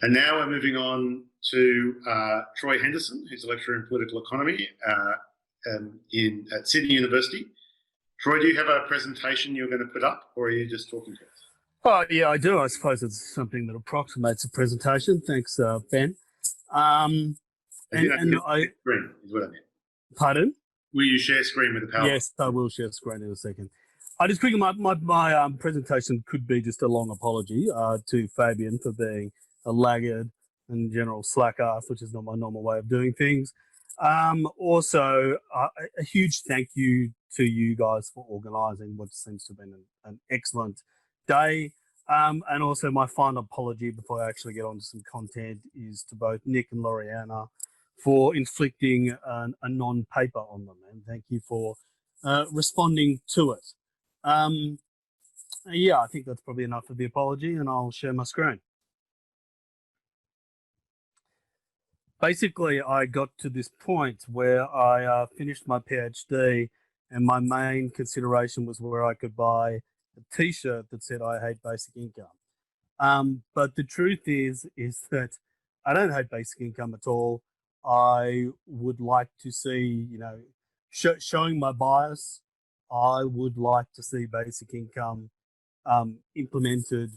And now we're moving on to Troy Henderson, who's a lecturer in political economy at Sydney University. Troy, do you have a presentation you're going to put up, or are you just talking to us? Oh, yeah, I do. I suppose it's something that approximates a presentation. Thanks, Ben. Screen is what I meant. Pardon? Will you share screen with the PowerPoint? Yes, I will share screen in a second. I just figured my presentation could be just a long apology to Fabian for being a laggard and general slacker, which is not my normal way of doing things. Also, a huge thank you to you guys for organising what seems to have been an excellent day. And also my final apology before I actually get on to some content is to both Nick and Loriana for inflicting a non-paper on them. And thank you for responding to it. Yeah, I think that's probably enough of the apology, and I'll share my screen. Basically, I got to this point where I finished my PhD, and my main consideration was where I could buy a T-shirt that said "I hate basic income." But the truth is that I don't hate basic income at all. I would like to see, showing my bias, I would like to see basic income implemented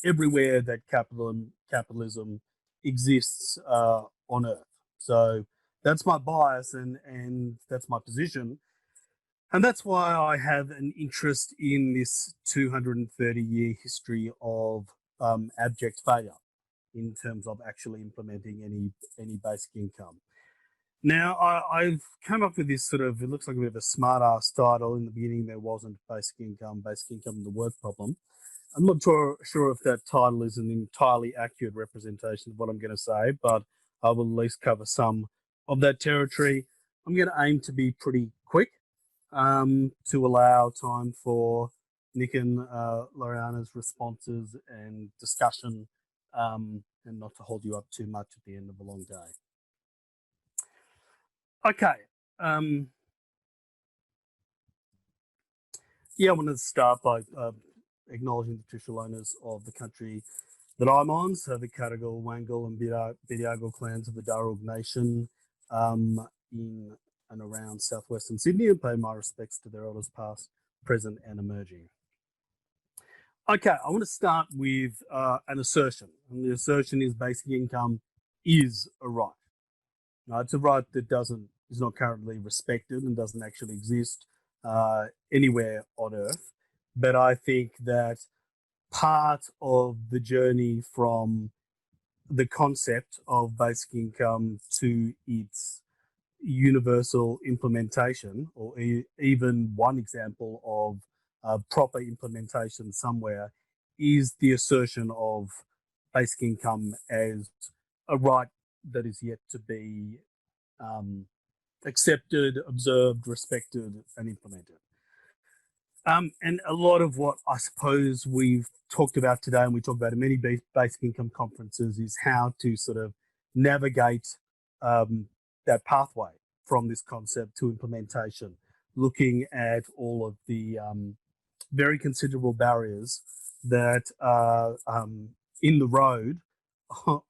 everywhere that capitalism exists on Earth. So that's my bias and that's my position. And that's why I have an interest in this 230-year history of abject failure in terms of actually implementing any basic income. Now, I've come up with this sort of, it looks like a bit of a smart-ass title. In the beginning, there wasn't basic income and the work problem. I'm not sure if that title is an entirely accurate representation of what I'm going to say, but I will at least cover some of that territory. I'm going to aim to be pretty quick to allow time for Nick and Loriana's responses and discussion, and not to hold you up too much at the end of a long day. Okay. Yeah, I wanted to start by acknowledging the traditional owners of the country that I'm on, so the Cadigal, Wangal and Bidyagal clans of the Darug Nation in and around southwestern Sydney, and pay my respects to their elders past, present and emerging. Okay, I want to start with an assertion, and the assertion is basic income is a right. Now, it's a right that is not currently respected and doesn't actually exist anywhere on Earth. But I think that part of the journey from the concept of basic income to its universal implementation, or even one example of proper implementation somewhere, is the assertion of basic income as a right that is yet to be accepted, observed, respected, and implemented. And a lot of what I suppose we've talked about today, and we talk about in many basic income conferences, is how to sort of navigate that pathway from this concept to implementation, looking at all of the very considerable barriers that are in the road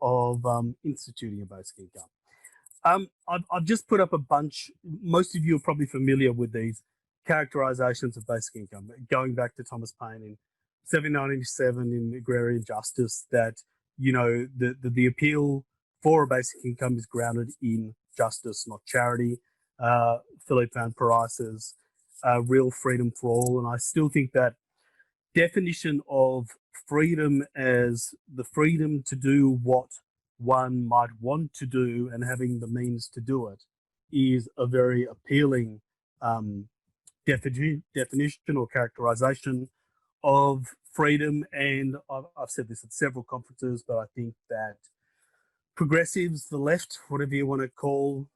of instituting a basic income. I've just put up a bunch. Most of you are probably familiar with these characterizations of basic income, going back to Thomas Paine in 1797 in Agrarian Justice, that the appeal for a basic income is grounded in justice, not charity. Philippe Van Parijs's real freedom for all, and I still think that definition of freedom as the freedom to do what one might want to do and having the means to do it is a very appealing definition or characterization of freedom. And I've said this at several conferences, but I think that progressives, the left, whatever you want to call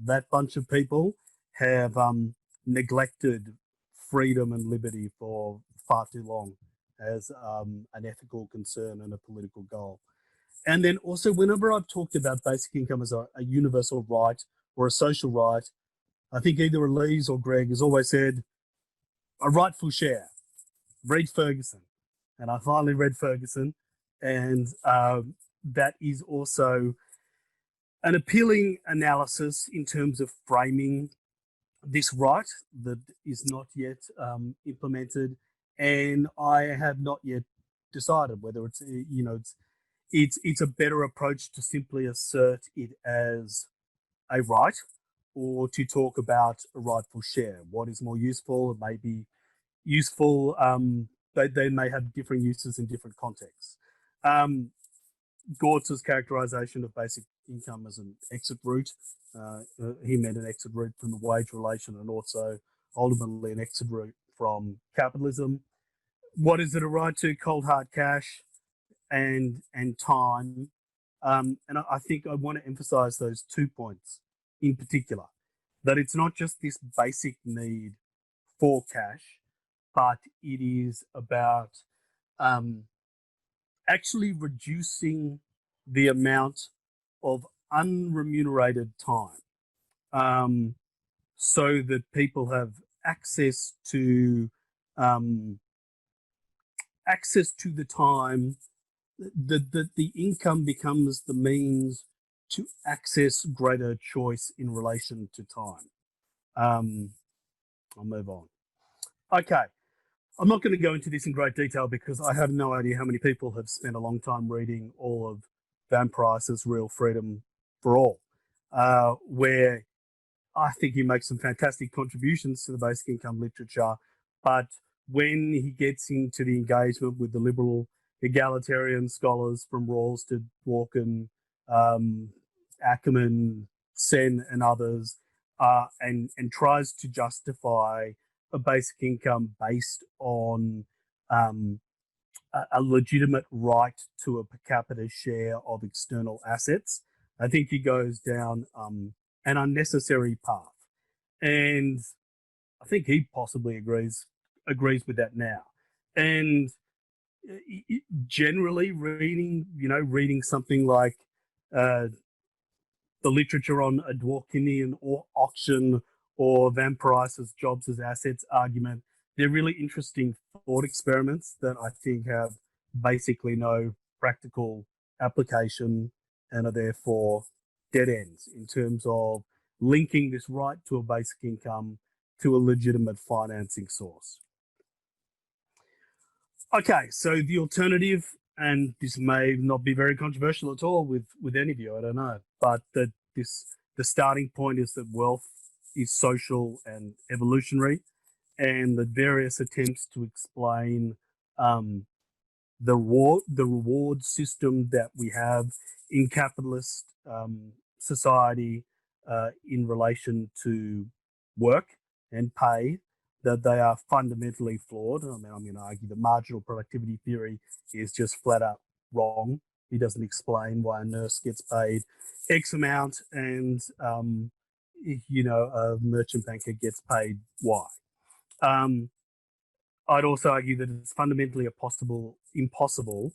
that bunch of people, have neglected freedom and liberty for far too long as an ethical concern and a political goal. And then also, whenever I've talked about basic income as a universal right or a social right, I think either Elise or Greg has always said, a rightful share. Read Ferguson. And I finally read Ferguson, and that is also an appealing analysis in terms of framing this right that is not yet implemented, and I have not yet decided whether it's it's a better approach to simply assert it as a right or to talk about a rightful share. What is more useful? It may be useful. They may have different uses in different contexts. Gortz's characterization of basic income as an exit route. He meant an exit route from the wage relation and also ultimately an exit route from capitalism. What is it a right to? Cold hard cash and time. And I think I want to emphasize those 2 points in particular, that it's not just this basic need for cash, but it is about actually reducing the amount of unremunerated time, so that people have access to the time, that the income becomes the means to access greater choice in relation to time. I'll move on. Okay. I'm not going to go into this in great detail because I have no idea how many people have spent a long time reading all of Van Price's Real Freedom for All, where I think he makes some fantastic contributions to the basic income literature. But when he gets into the engagement with the liberal egalitarian scholars from Rawls to Dworkin, Ackerman, Sen and others, and tries to justify a basic income based on a legitimate right to a per capita share of external assets, I think he goes down an unnecessary path. And I think he possibly agrees with that now. And generally reading something like the literature on a Dworkinian or auction or Van Price's jobs as assets argument, they're really interesting thought experiments that I think have basically no practical application and are therefore dead ends in terms of linking this right to a basic income to a legitimate financing source. Okay, so the alternative, and this may not be very controversial at all with any of you, I don't know, but the starting point is that wealth is social and evolutionary, and the various attempts to explain the reward system that we have in capitalist society in relation to work and pay, that they are fundamentally flawed. I mean, I'm going to argue the marginal productivity theory is just flat out wrong. He doesn't explain why a nurse gets paid X amount and a merchant banker gets paid Y. I'd also argue that it's fundamentally impossible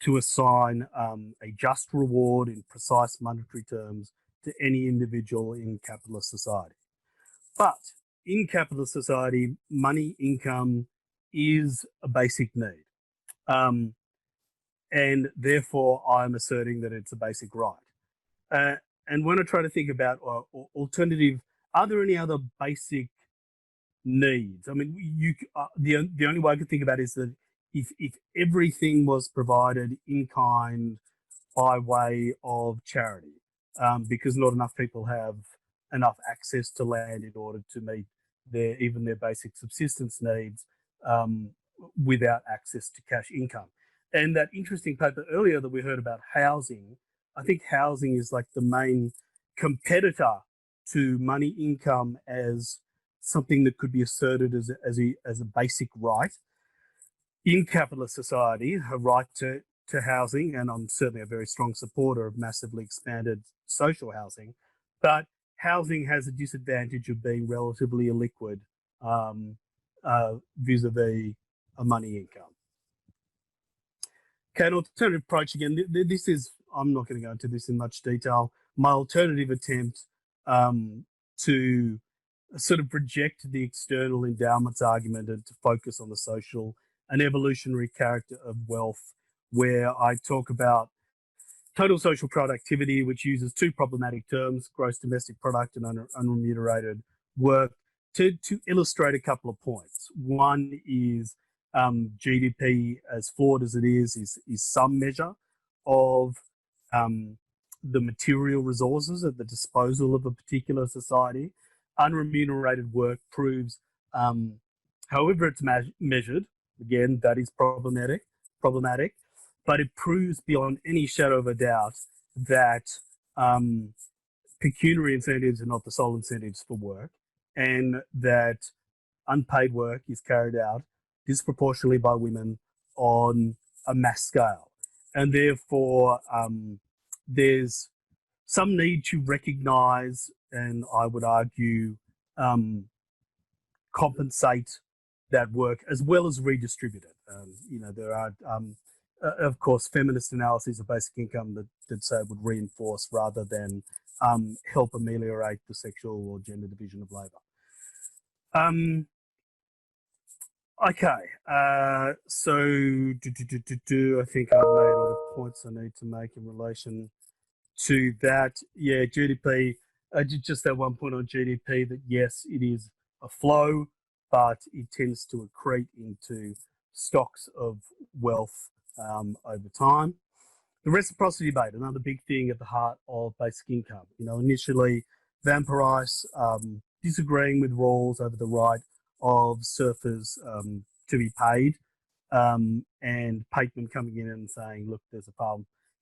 to assign a just reward in precise monetary terms to any individual in capitalist society. But in capitalist society, money, income is a basic need. And therefore, I'm asserting that it's a basic right. And when I try to think about alternative, are there any other basic needs? I mean, the only way I could think about is that if everything was provided in kind by way of charity, because not enough people have enough access to land in order to meet even their basic subsistence needs without access to cash income. And that interesting paper earlier that we heard about housing, I think housing is like the main competitor to money income as something that could be asserted as a basic right in capitalist society, a right to housing, and I'm certainly a very strong supporter of massively expanded social housing, but housing has a disadvantage of being relatively illiquid vis-a-vis a money income. Okay, an alternative approach, again, this is, I'm not going to go into this in much detail. My alternative attempt to sort of reject the external endowments argument and to focus on the social and evolutionary character of wealth where I talk about total social productivity, which uses two problematic terms, gross domestic product and unremunerated work, to illustrate a couple of points. One is GDP, as flawed as it is some measure of the material resources at the disposal of a particular society. Unremunerated work proves, however it's measured, again, that is problematic, but it proves beyond any shadow of a doubt that pecuniary incentives are not the sole incentives for work, and that unpaid work is carried out disproportionately by women on a mass scale. And therefore, there's some need to recognise, and I would argue, compensate that work as well as redistribute it. There are, of course, feminist analyses of basic income that say it would reinforce rather than help ameliorate the sexual or gender division of labour. Okay, so I think I've made all the points I need to make in relation to that. Yeah, GDP, just that one point on GDP, that yes, it is a flow, but it tends to accrete into stocks of wealth over time. The reciprocity debate, another big thing at the heart of basic income. Initially, Van Parijs disagreeing with Rawls over the right of surfers to be paid, and Pateman coming in and saying, look,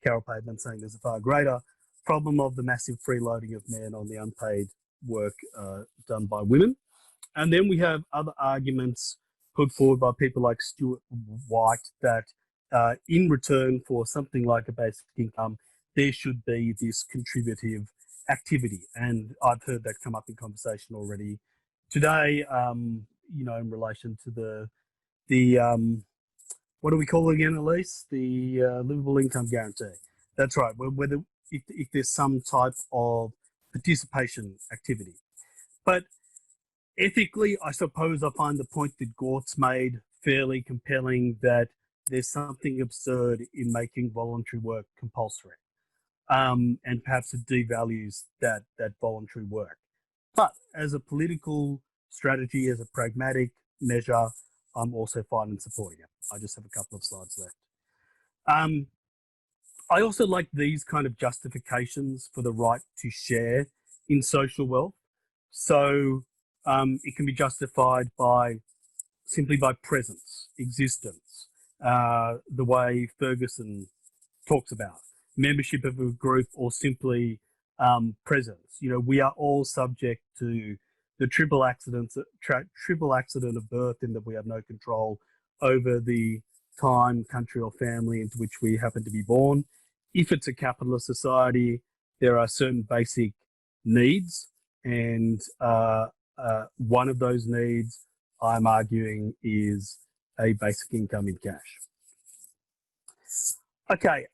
Carol Pateman saying there's a far greater problem of the massive freeloading of men on the unpaid work done by women. And then we have other arguments put forward by people like Stuart White that in return for something like a basic income, there should be this contributive activity. And I've heard that come up in conversation already today, in relation to the what do we call it again, Elise? The livable income guarantee. That's right. Whether if there's some type of participation activity. But ethically, I suppose I find the point that Gort's made fairly compelling, that there's something absurd in making voluntary work compulsory. And perhaps it devalues that voluntary work. But as a political strategy, as a pragmatic measure, I'm also fine in supporting it. I just have a couple of slides left. I also like these kind of justifications for the right to share in social wealth. So it can be justified simply by presence, existence, the way Ferguson talks about membership of a group, or simply presence. We are all subject to the triple accident of birth, in that we have no control over the time, country, or family into which we happen to be born. If it's a capitalist society, there are certain basic needs, and one of those needs, I'm arguing, is a basic income in cash. Okay,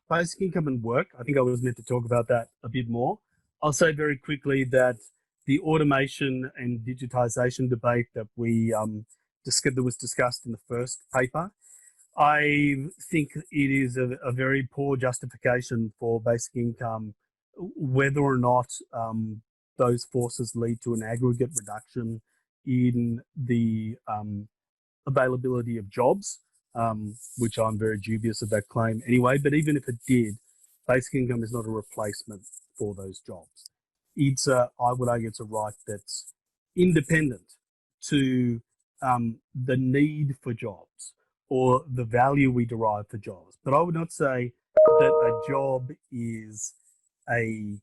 basic income and work. I think I was meant to talk about that a bit more. I'll say very quickly that the automation and digitization debate that that was discussed in the first paper, I think it is a very poor justification for basic income, whether or not those forces lead to an aggregate reduction in the availability of jobs, which I'm very dubious of that claim anyway. But even if it did, basic income is not a replacement for those jobs. I would argue it's a right that's independent to the need for jobs or the value we derive for jobs. But I would not say that a job is a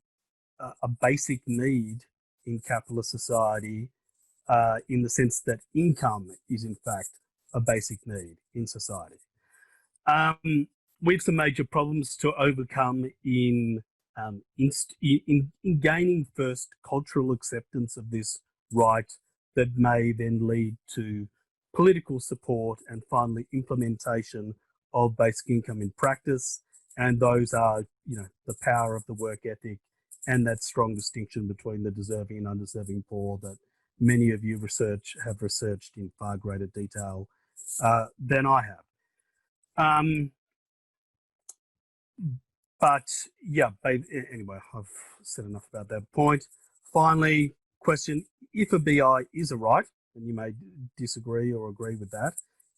basic need in capitalist society, in the sense that income is in fact a basic need in society. We have some major problems to overcome in gaining first cultural acceptance of this right, that may then lead to political support and finally implementation of basic income in practice. And those are, the power of the work ethic and that strong distinction between the deserving and undeserving poor that many of you have researched in far greater detail than I have. but yeah, anyway, I've said enough about that point. Finally, question: if a BI is a right, and you may disagree or agree with that,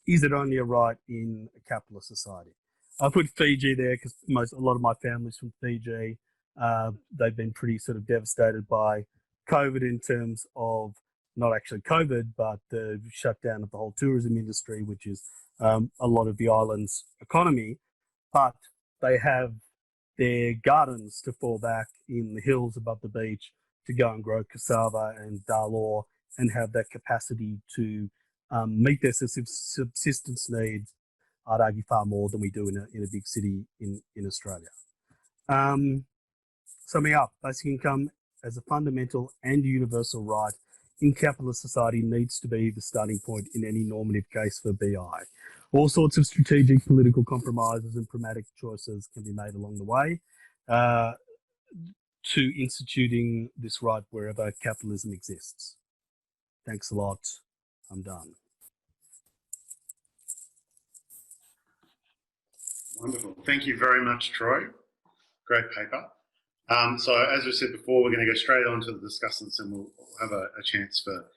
is it only a right in a capitalist society? I put Fiji there because a lot of my family's from Fiji. They've been pretty sort of devastated by COVID in terms of not actually COVID, but the shutdown of the whole tourism industry, which is a lot of the island's economy. But they have their gardens to fall back in the hills above the beach to go and grow cassava and dalor and have that capacity to meet their subsistence needs. I'd argue far more than we do in a big city in Australia. Summing up, basic income as a fundamental and universal right in capitalist society needs to be the starting point in any normative case for BI. All sorts of strategic political compromises and pragmatic choices can be made along the way to instituting this right wherever capitalism exists. Thanks a lot. I'm done. Wonderful. Thank you very much, Troy. Great paper. So as we said before, we're going to go straight on to the discussants and we'll have a chance for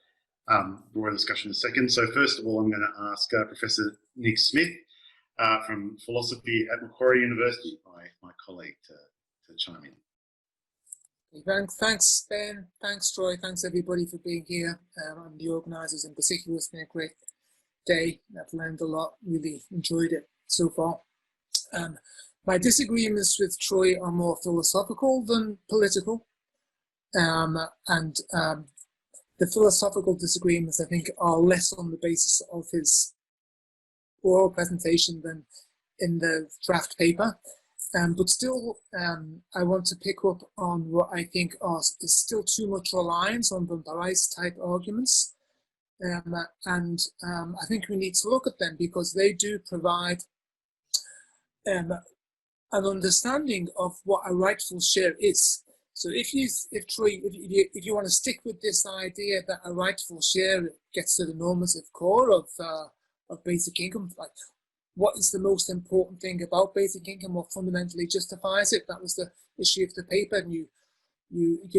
broader discussion in a second. So first of all, I'm going to ask Professor Nick Smith from philosophy at Macquarie University, my colleague, to chime in. Thanks, Ben. Thanks, Troy. Thanks, everybody, for being here. And the organisers in particular. It's been a great day. I've learned a lot. Really enjoyed it so far. My disagreements with Troy are more philosophical than political. The philosophical disagreements, I think, are less on the basis of his oral presentation than in the draft paper. But still, I want to pick up on what I think is still too much reliance on Van type arguments. I think we need to look at them because they do provide an understanding of what a rightful share is. So if you want to stick with this idea that a rightful share gets to the normative core of basic income, like what is the most important thing about basic income, what fundamentally justifies it? That was the issue of the paper, and you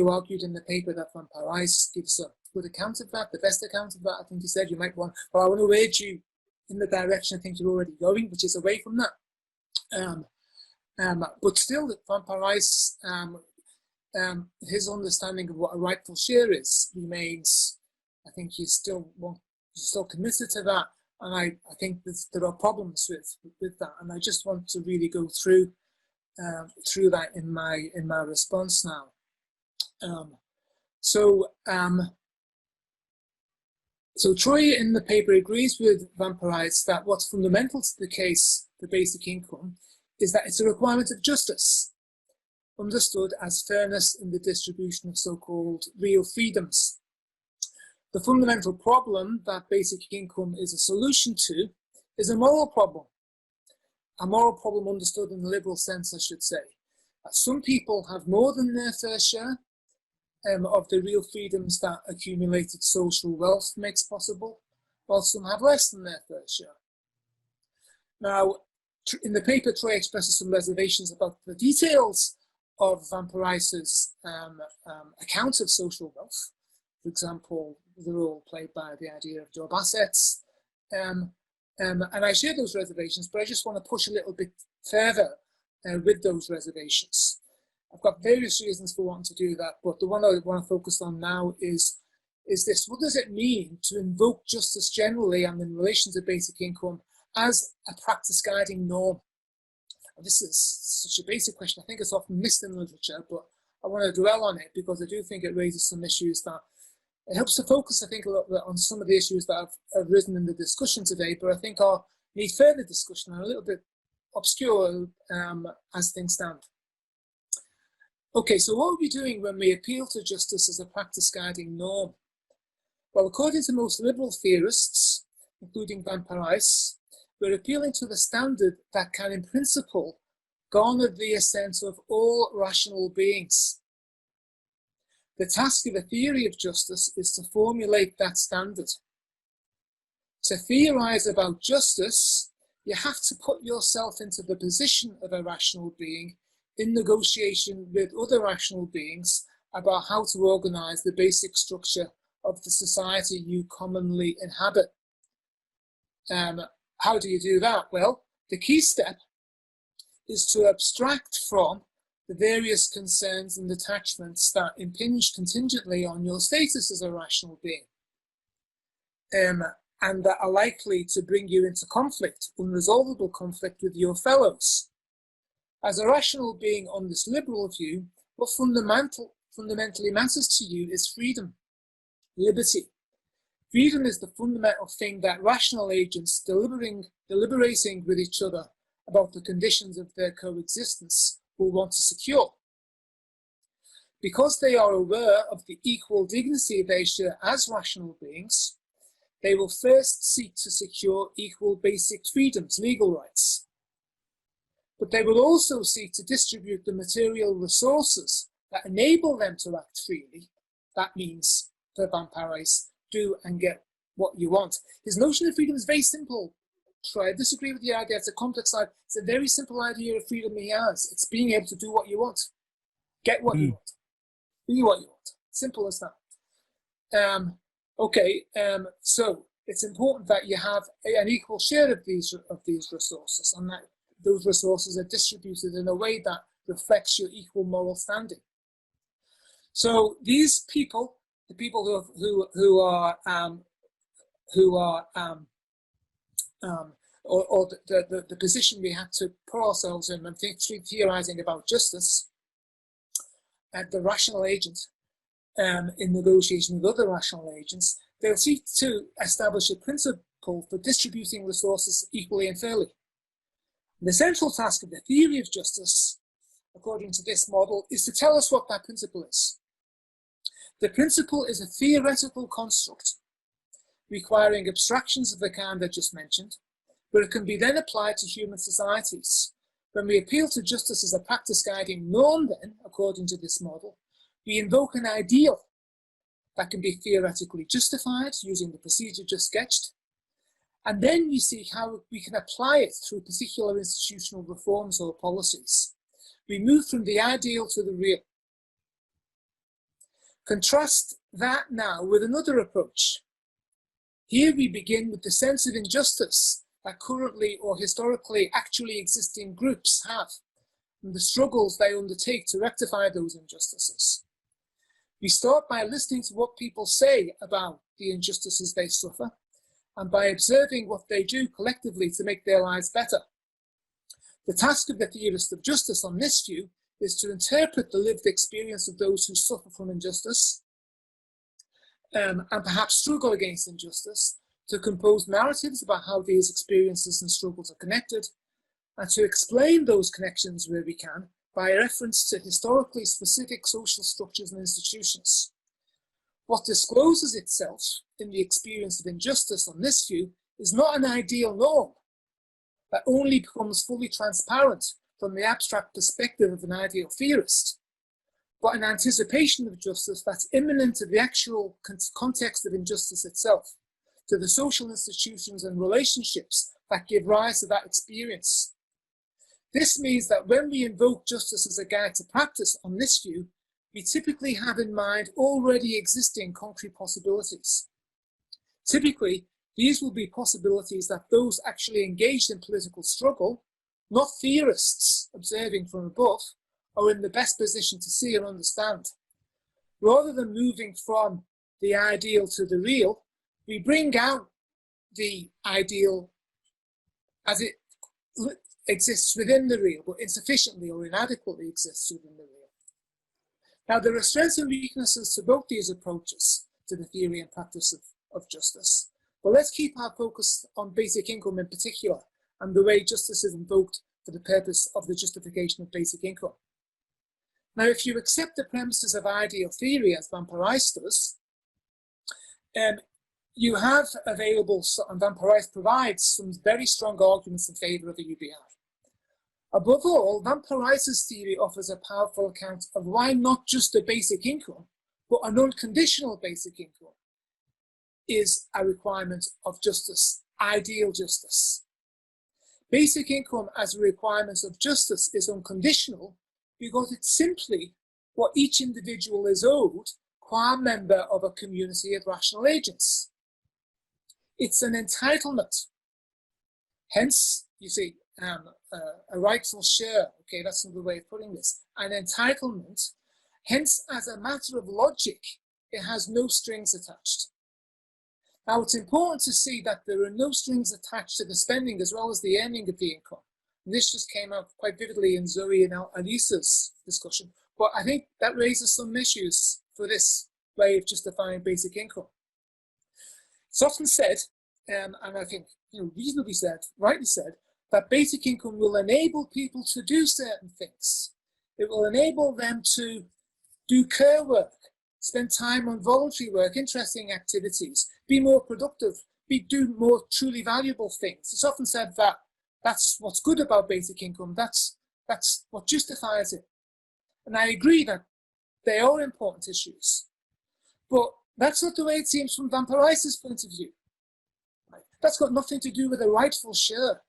argued in the paper that Van Parijs gives a good account of that, the best account of that. I think you said you might want, but I want to urge you in the direction I think you're already going, which is away from that. But still, Van Parijs, his understanding of what a rightful share is remains. I think you're still committed to that, and I think there are problems with that, and I just want to really go through that in my response now. So Troy in the paper agrees with Van Parijs that what's fundamental to the case for basic income is that it's a requirement of justice, understood as fairness in the distribution of so-called real freedoms. The fundamental problem that basic income is a solution to is a moral problem understood in the liberal sense, I should say. Some people have more than their fair share of the real freedoms that accumulated social wealth makes possible, while some have less than their fair share. Now, in the paper, Troy expresses some reservations about the details of Van Parijs's account of social wealth. For example, the role played by the idea of job assets. And I share those reservations, but I just want to push a little bit further with those reservations. I've got various reasons for wanting to do that, but the one I want to focus on now is this. What does it mean to invoke justice generally and in relation to basic income as a practice guiding norm? And this is such a basic question. I think it's often missed in literature, but I want to dwell on it because I do think it raises some issues that it helps to focus, I think, a little bit on some of the issues that have risen in the discussion today, but I think need further discussion and a little bit obscure as things stand. Okay, so what are we doing when we appeal to justice as a practice guiding norm? Well, according to most liberal theorists, including Van Parijs, we're appealing to the standard that can, in principle, garner the assent of all rational beings. The task of a theory of justice is to formulate that standard. To theorize about justice you have to put yourself into the position of a rational being in negotiation with other rational beings about how to organize the basic structure of the society you commonly inhabit. How do you do that? Well, the key step is to abstract from the various concerns and attachments that impinge contingently on your status as a rational being, and that are likely to bring you into conflict, unresolvable conflict with your fellows. As a rational being on this liberal view, what fundamentally matters to you is freedom, liberty. Freedom is the fundamental thing that rational agents deliberating with each other about the conditions of their coexistence will want to secure. Because they are aware of the equal dignity they share as rational beings, they will first seek to secure equal basic freedoms, legal rights. But they will also seek to distribute the material resources that enable them to act freely. That means, for vampires, do and get what you want. His notion of freedom is very simple. I disagree with the idea it's a complex side. It's a very simple idea of freedom he has. It's being able to do what you want, get what you want, be what you want. Simple as that. So it's important that you have an equal share of these resources, and that those resources are distributed in a way that reflects your equal moral standing. So these people, the people who are the position we have to put ourselves in when theorizing about justice, and the rational agent in negotiation with other rational agents, they'll seek to establish a principle for distributing resources equally and fairly. The central task of the theory of justice, according to this model, is to tell us what that principle is. The principle is a theoretical construct requiring abstractions of the kind I just mentioned, but it can be then applied to human societies. When we appeal to justice as a practice guiding norm, then, according to this model, we invoke an ideal that can be theoretically justified using the procedure just sketched, and then we see how we can apply it through particular institutional reforms or policies. We move from the ideal to the real. Contrast that now with another approach. Here we begin with the sense of injustice that currently or historically actually existing groups have, and the struggles they undertake to rectify those injustices. We start by listening to what people say about the injustices they suffer, and by observing what they do collectively to make their lives better. The task of the theorist of justice on this view is to interpret the lived experience of those who suffer from injustice, and perhaps struggle against injustice, to compose narratives about how these experiences and struggles are connected, and to explain those connections where we can by reference to historically specific social structures and institutions. What discloses itself in the experience of injustice on this view is not an ideal norm that only becomes fully transparent from the abstract perspective of an ideal theorist, but an anticipation of justice that's immanent to the actual context of injustice itself, to the social institutions and relationships that give rise to that experience. This means that when we invoke justice as a guide to practice on this view, we typically have in mind already existing concrete possibilities. Typically, these will be possibilities that those actually engaged in political struggle, not theorists observing from above, are in the best position to see and understand. Rather than moving from the ideal to the real, we bring out the ideal as it exists within the real, but insufficiently or inadequately exists within the real. Now, there are strengths and weaknesses to both these approaches to the theory and practice of justice. But let's keep our focus on basic income in particular, and the way justice is invoked for the purpose of the justification of basic income. Now, if you accept the premises of ideal theory as Van Parijs does, you have available, and Van Parijs provides some very strong arguments in favour of a UBI. Above all, Van Parijs' theory offers a powerful account of why not just a basic income, but an unconditional basic income is a requirement of justice, ideal justice. basic income as a requirement of justice is unconditional because it's simply what each individual is owed qua member of a community of rational agents. It's an entitlement. Hence, you see, a rightful share, okay, that's another way of putting this, an entitlement. Hence, as a matter of logic, it has no strings attached. Now, it's important to see that there are no strings attached to the spending as well as the earning of the income. And this just came out quite vividly in Zoe and Alisa's discussion. But I think that raises some issues for this way of justifying basic income. It's often said, and I think reasonably said, rightly said, that basic income will enable people to do certain things. It will enable them to do care work, spend time on voluntary work, interesting activities, be more productive, do more truly valuable things. It's often said that that's what's good about basic income. That's what justifies it. And I agree that they are important issues. But that's not the way it seems from Vampirice's point of view. That's got nothing to do with a rightful share.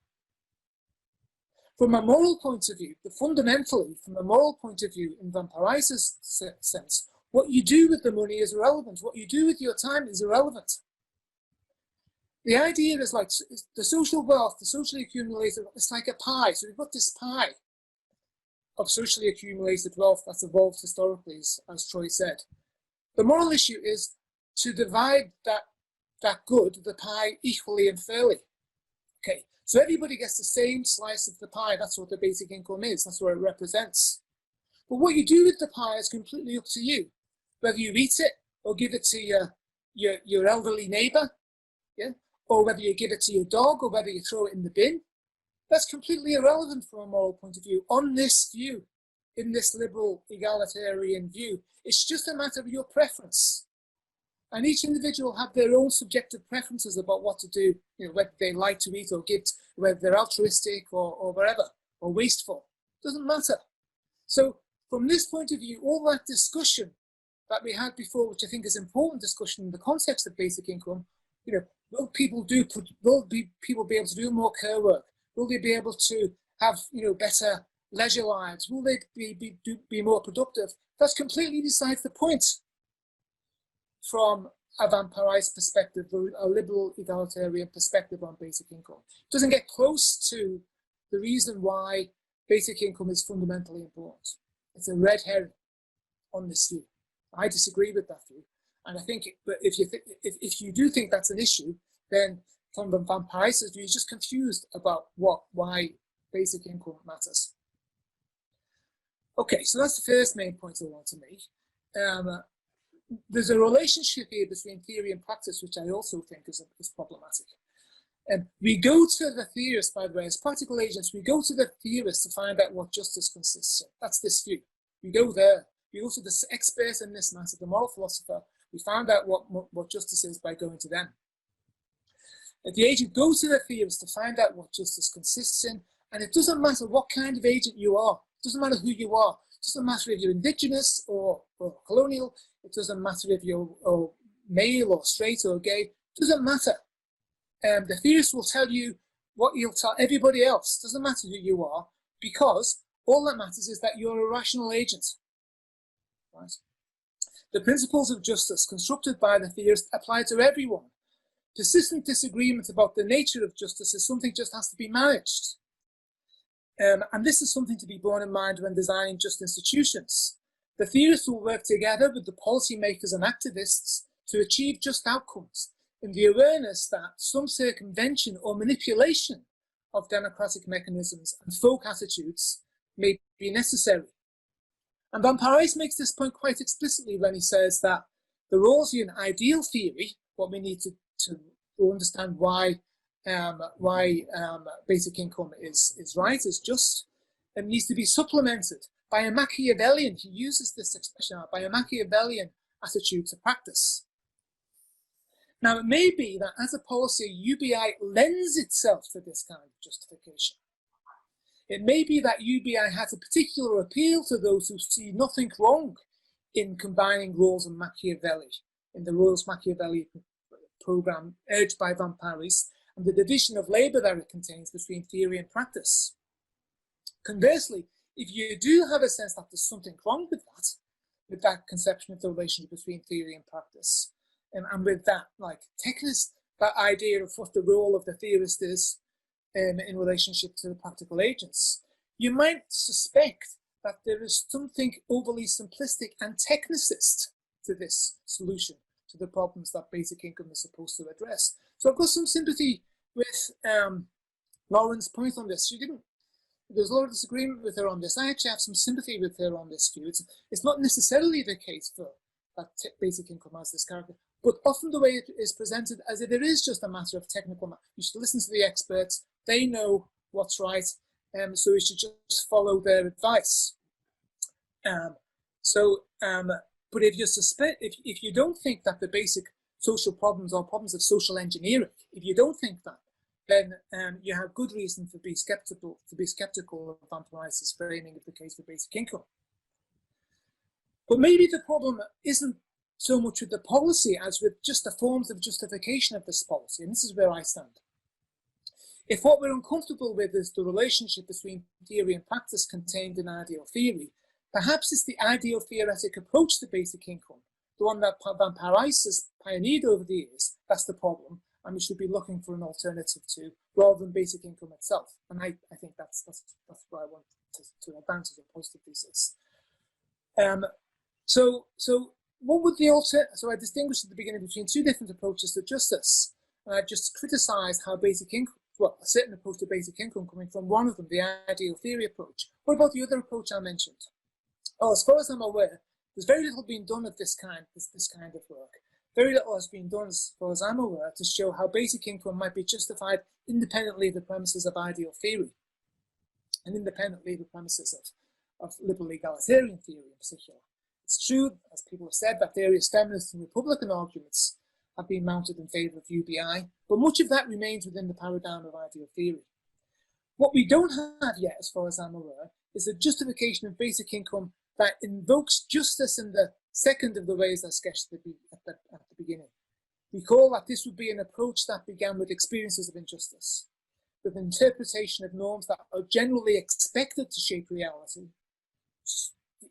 From a moral point of view, fundamentally, from a moral point of view, in Vampirice's sense, what you do with the money is irrelevant. What you do with your time is irrelevant. The idea is like the social wealth, the socially accumulated, it's like a pie. So we've got this pie of socially accumulated wealth that's evolved historically, as Troy said. The moral issue is to divide that good, the pie, equally and fairly. Okay, so everybody gets the same slice of the pie. That's what the basic income is. That's what it represents. But what you do with the pie is completely up to you. Whether you eat it or give it to your elderly neighbour, yeah, or whether you give it to your dog or whether you throw it in the bin, that's completely irrelevant from a moral point of view. On this view, in this liberal egalitarian view, it's just a matter of your preference. And each individual have their own subjective preferences about what to do, whether they like to eat or give, whether they're altruistic or whatever, or wasteful. Doesn't matter. So from this point of view, all that discussion that we had before, which I think is important discussion in the context of basic income, will people be able to do more care work? Will they be able to have, better leisure lives? Will they be more productive? That's completely besides the point from a Vampirice perspective, a liberal egalitarian perspective on basic income. It doesn't get close to the reason why basic income is fundamentally important. It's a red herring on this view. I disagree with that view. And I think, but if you do think that's an issue, then from the Vampirice's view, you're just confused about why basic income matters. Okay, so that's the first main point I want to make. There's a relationship here between theory and practice, which I also think is problematic. We go to the theorist, by the way, as practical agents, we go to the theorist to find out what justice consists in. That's this view. We go there. We go to the expert in this matter, the moral philosopher. We find out what justice is by going to them. The agent goes to the theorist to find out what justice consists in, and it doesn't matter what kind of agent you are. It doesn't matter who you are. It doesn't matter if you're indigenous or colonial. It doesn't matter if you're male or straight or gay. It doesn't matter. The theorist will tell you what he'll tell everybody else. It doesn't matter who you are, because all that matters is that you're a rational agent. Right? The principles of justice constructed by the theorist apply to everyone. Persistent disagreement about the nature of justice is something just has to be managed. And this is something to be borne in mind when designing just institutions. The theorists will work together with the policymakers and activists to achieve just outcomes, in the awareness that some circumvention or manipulation of democratic mechanisms and folk attitudes may be necessary. And Vampirice makes this point quite explicitly when he says that the Rawlsian ideal theory, what we need to understand why basic income is right, is just, and needs to be supplemented by a Machiavellian, he uses this expression, by a Machiavellian attitude to practice. Now, it may be that as a policy, UBI lends itself to this kind of justification. It may be that UBI has a particular appeal to those who see nothing wrong in combining Rawls and Machiavelli, in the Rawls Machiavelli program urged by Vampirice, and the division of labour that it contains between theory and practice. Conversely, if you do have a sense that there's something wrong with that conception of the relationship between theory and practice, and with that like technicist, that idea of what the role of the theorist is in relationship to the practical agents, you might suspect that there is something overly simplistic and technicist to this solution to the problems that basic income is supposed to address. So I've got some sympathy with Lauren's point on this. There's a lot of disagreement with her on this. I actually have some sympathy with her on this view. It's not necessarily the case for that basic income has this character, but often the way it is presented as if it is just a matter of technical matter. You should listen to the experts. They know what's right, so you should just follow their advice. But if you suspect, if you don't think that the basic social problems are problems of social engineering, if you don't think that, then you have good reason to be skeptical of Van Parijs's framing of the case for basic income. But maybe the problem isn't so much with the policy as with just the forms of justification of this policy, and this is where I stand. If what we're uncomfortable with is the relationship between theory and practice contained in ideal theory, perhaps it's the ideal theoretic approach to basic income, the one that Van Parijs has pioneered over the years, that's the problem, and we should be looking for an alternative to, rather than basic income itself. And I think that's what I want to advance as a positive thesis. So what would the so I distinguished at the beginning between two different approaches to justice. And I just criticised how basic income, well, a certain approach to basic income coming from one of them, the ideal theory approach. What about the other approach I mentioned? Oh, as far as I'm aware, there's very little being done of this kind of work. Very little has been done, as far as I'm aware, to show how basic income might be justified independently of the premises of ideal theory, and independently of the premises of liberal egalitarian theory in particular. It's true, as people have said, that various feminist and Republican arguments have been mounted in favour of UBI, but much of that remains within the paradigm of ideal theory. What we don't have yet, as far as I'm aware, is a justification of basic income that invokes justice in the second of the ways I sketched at the beginning. Recall that this would be an approach that began with experiences of injustice, with interpretation of norms that are generally expected to shape reality.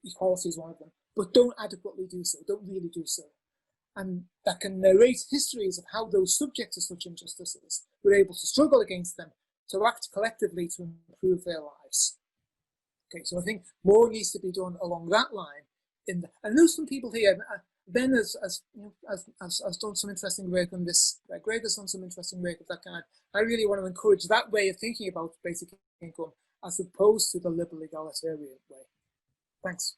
Equality is one of them, but don't adequately do so, don't really do so. And that can narrate histories of how those subjects of such injustices were able to struggle against them, to act collectively to improve their lives. Okay, so I think more needs to be done along that line. I know some people here, Ben has done some interesting work on this, Greg has done some interesting work of that kind. I really want to encourage that way of thinking about basic income as opposed to the liberal egalitarian way. Thanks.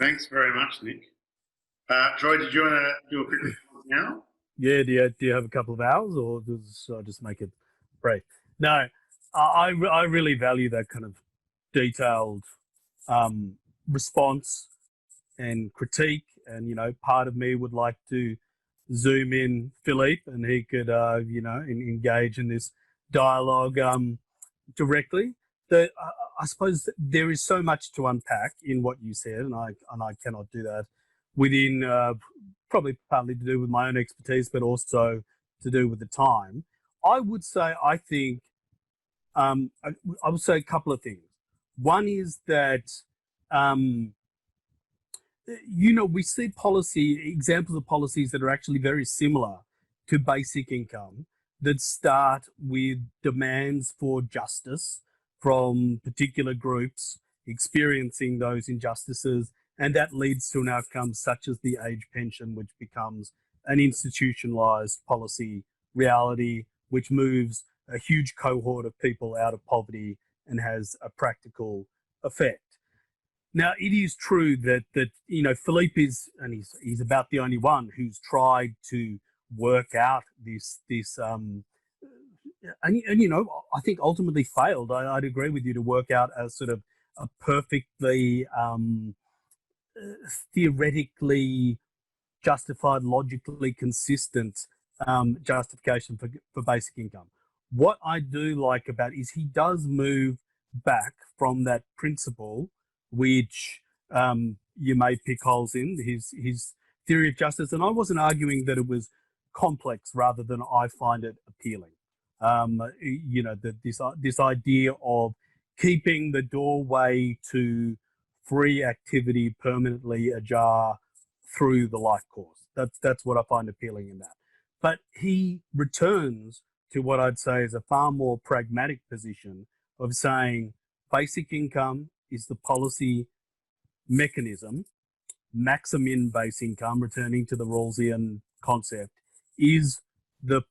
Thanks very much, Nick. Troy, did you want to do a quick response now? Yeah, do you have a couple of hours, or should I just make it brief? No, I really value that kind of detailed response and critique, and part of me would like to zoom in Philippe, and he could engage in this dialogue directly. I suppose there is so much to unpack in what you said, and I cannot do that within probably partly to do with my own expertise, but also to do with the time. I would say I would say a couple of things. One is that we see examples of policies that are actually very similar to basic income, that start with demands for justice from particular groups experiencing those injustices, and that leads to an outcome such as the age pension, which becomes an institutionalized policy reality, which moves a huge cohort of people out of poverty and has a practical effect. Now, it is true that Philippe is, and he's about the only one who's tried to work out this I think ultimately failed. I'd agree with you, to work out a sort of a perfectly theoretically justified, logically consistent justification for basic income. What I do like about it is he does move back from that principle, which you may pick holes in, his theory of justice. And I wasn't arguing that it was complex rather than I find it appealing. You know, this idea of keeping the doorway to free activity permanently ajar through the life course. That's what I find appealing in that. But he returns to what I'd say is a far more pragmatic position of saying basic income is the policy mechanism, maximum base income, returning to the Rawlsian concept, is the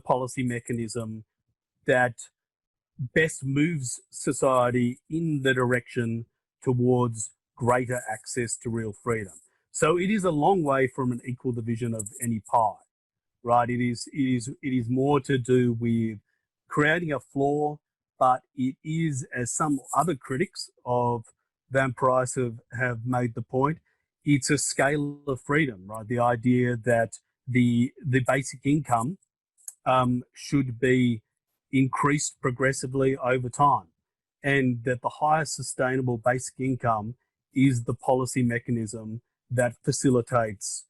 policy mechanism that best moves society in the direction towards greater access to real freedom. So it is a long way from an equal division of any pie, right? It is more to do with creating a floor, but it is, as some other critics of Van Price have made the point, it's a scale of freedom, right? The idea that the basic income should be increased progressively over time, and that the highest sustainable basic income is the policy mechanism that facilitates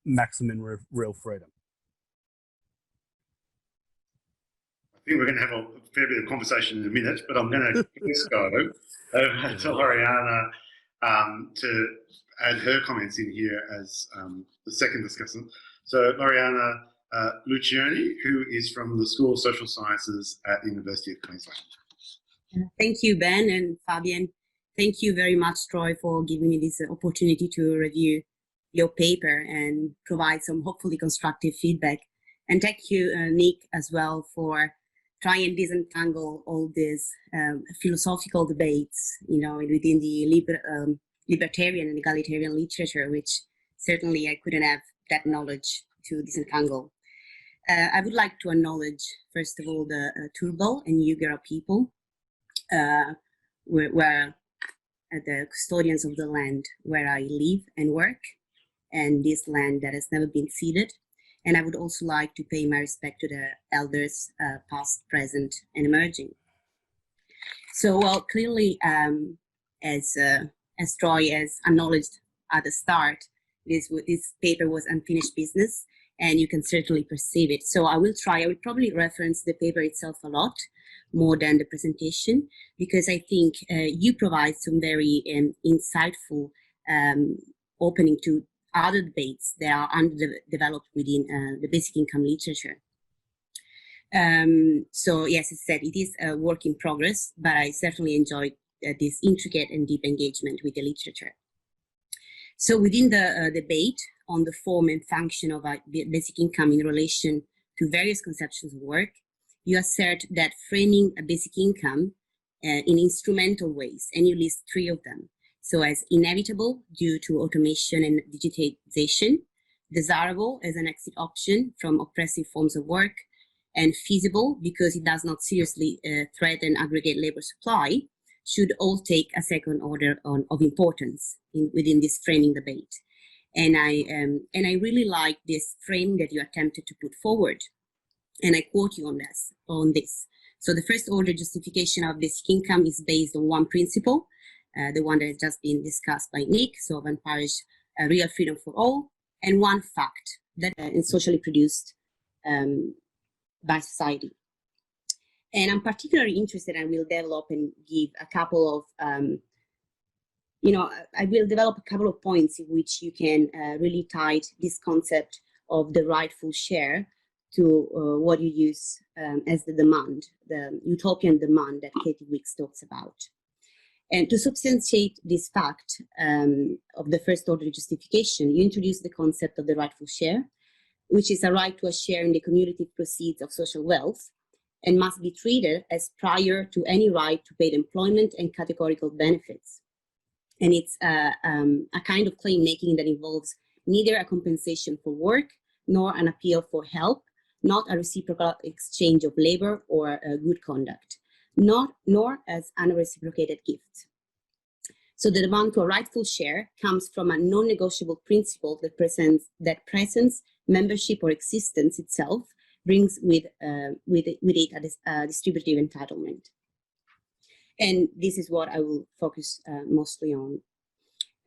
maximum real freedom. I think we're going to have a fair bit of conversation in a minute, but I'm going to first go over to Loriana to add her comments in here as the second discussant. So Loriana Luccioni, who is from the School of Social Sciences at the University of Queensland. Thank you, Ben and Fabian. Thank you very much, Troy, for giving me this opportunity to review your paper and provide some hopefully constructive feedback. And thank you, Nick, as well, for trying and disentangle all these philosophical debates, you know, within the libertarian and egalitarian literature, which certainly I couldn't have that knowledge to disentangle. I would like to acknowledge, first of all, the Turrbal and Yugara people, were the custodians of the land where I live and work, and this land that has never been ceded. And I would also like to pay my respect to the elders, past, present, and emerging. So, well, clearly, as Troy has acknowledged at the start, this paper was unfinished business, and you can certainly perceive it. So I will probably reference the paper itself a lot more than the presentation, because I think you provide some very insightful opening to other debates that are underdeveloped within the basic income literature. So yes, as I said, it is a work in progress, but I certainly enjoyed this intricate and deep engagement with the literature. So within the debate on the form and function of basic income in relation to various conceptions of work, you assert that framing a basic income in instrumental ways, and you list 3 of them. So as inevitable due to automation and digitization, desirable as an exit option from oppressive forms of work, and feasible because it does not seriously threaten aggregate labor supply, should all take a second order of importance within this framing debate. And I really like this frame that you attempted to put forward. And I quote you on this. So the first order justification of basic income is based on one principle, the one that has just been discussed by Nick, so Van Price, real freedom for all, and one fact that is socially produced by society. And I'm particularly interested, and will develop and give a couple of, I will develop a couple of points in which you can really tie this concept of the rightful share to what you use as the demand, the utopian demand that Katie Wicks talks about. And to substantiate this fact of the first order justification, you introduce the concept of the rightful share, which is a right to a share in the cumulative proceeds of social wealth, and must be treated as prior to any right to paid employment and categorical benefits. And it's a kind of claim making that involves neither a compensation for work nor an appeal for help, not a reciprocal exchange of labor or good conduct, nor as unreciprocated gift. So the demand to a rightful share comes from a non-negotiable principle that presence, membership, or existence itself brings with it a distributive entitlement. And this is what I will focus mostly on,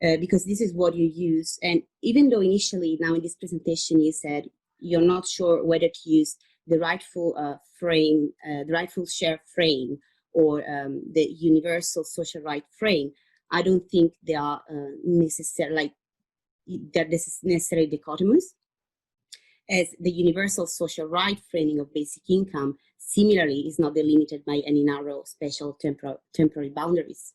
because this is what you use. And even though initially now in this presentation you said you're not sure whether to use the rightful frame, the rightful share frame, or the universal social right frame, I don't think they are necessarily dichotomous, as the universal social right framing of basic income similarly is not delimited by any narrow special temporary boundaries.